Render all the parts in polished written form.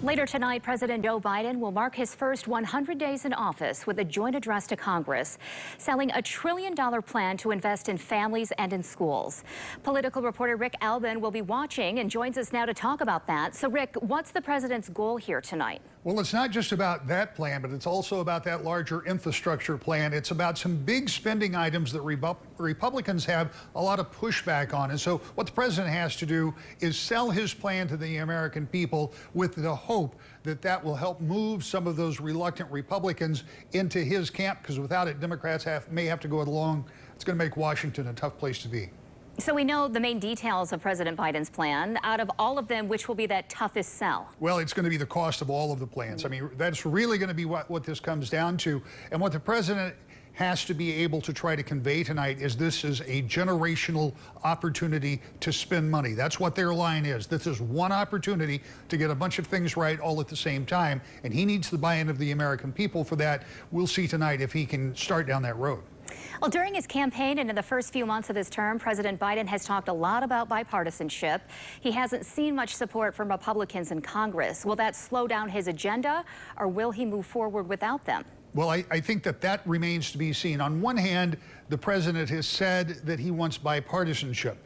Later tonight, President Joe Biden will mark his first 100 days in office with a joint address to Congress, selling a $1 trillion plan to invest in families and in schools. Political reporter Rick Albin will be watching and joins us now to talk about that. So, Rick, what's the president's goal here tonight? Well, it's not just about that plan, but it's also about that larger infrastructure plan. It's about some big spending items that Republicans have a lot of pushback on. And so what the president has to do is sell his plan to the American people with the hope that that will help move some of those reluctant Republicans into his camp, because without it, Democrats may have to go it alone. It's going to make Washington a tough place to be. So we know the main details of President Biden's plan. Out of all of them, which will be that toughest sell? Well, it's going to be the cost of all of the plans. I mean, that's really going to be what this comes down to. And what the president has to be able to try to convey tonight is this is a generational opportunity to spend money. That's what their line is. This is one opportunity to get a bunch of things right all at the same time. And he needs the buy-in of the American people for that. We'll see tonight if he can start down that road. Well, during his campaign and in the first few months of his term, President Biden has talked a lot about bipartisanship. He hasn't seen much support from Republicans in Congress. Will that slow down his agenda, or will he move forward without them? Well, I think that remains to be seen. On one hand, the president has said that he wants bipartisanship,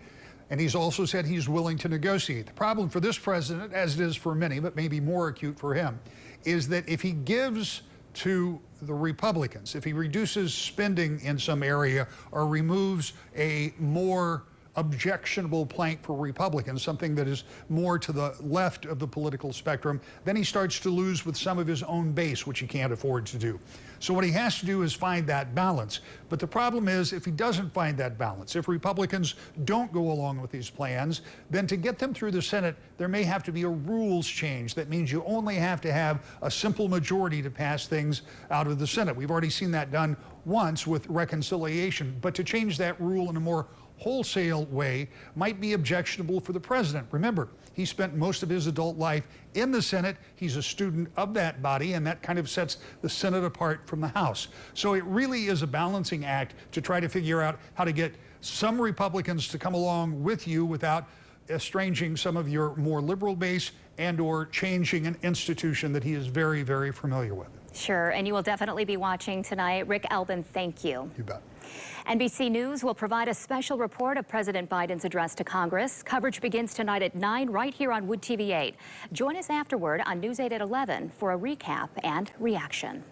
and he's also said he's willing to negotiate. The problem for this president, as it is for many, but maybe more acute for him, is that if he gives to the Republicans, if he reduces spending in some area or removes a more objectionable plank for Republicans, something that is more to the left of the political spectrum, then he starts to lose with some of his own base, which he can't afford to do. So what he has to do is find that balance. But the problem is, if he doesn't find that balance, if Republicans don't go along with these plans, then to get them through the Senate, there may have to be a rules change. That means you only have to have a simple majority to pass things out of the Senate. We've already seen that done once with reconciliation, but to change that rule in a more wholesale way might be objectionable for the president. Remember, he spent most of his adult life in the Senate. He's a student of that body, and that kind of sets the Senate apart from the House. So it really is a balancing act to try to figure out how to get some Republicans to come along with you without estranging some of your more liberal base and or changing an institution that he is very, very familiar with. Sure, and you will definitely be watching tonight. Rick Albin, thank you. You bet. NBC News will provide a special report of President Biden's address to Congress. Coverage begins tonight at 9 right here on Wood TV 8. Join us afterward on News 8 at 11 for a recap and reaction.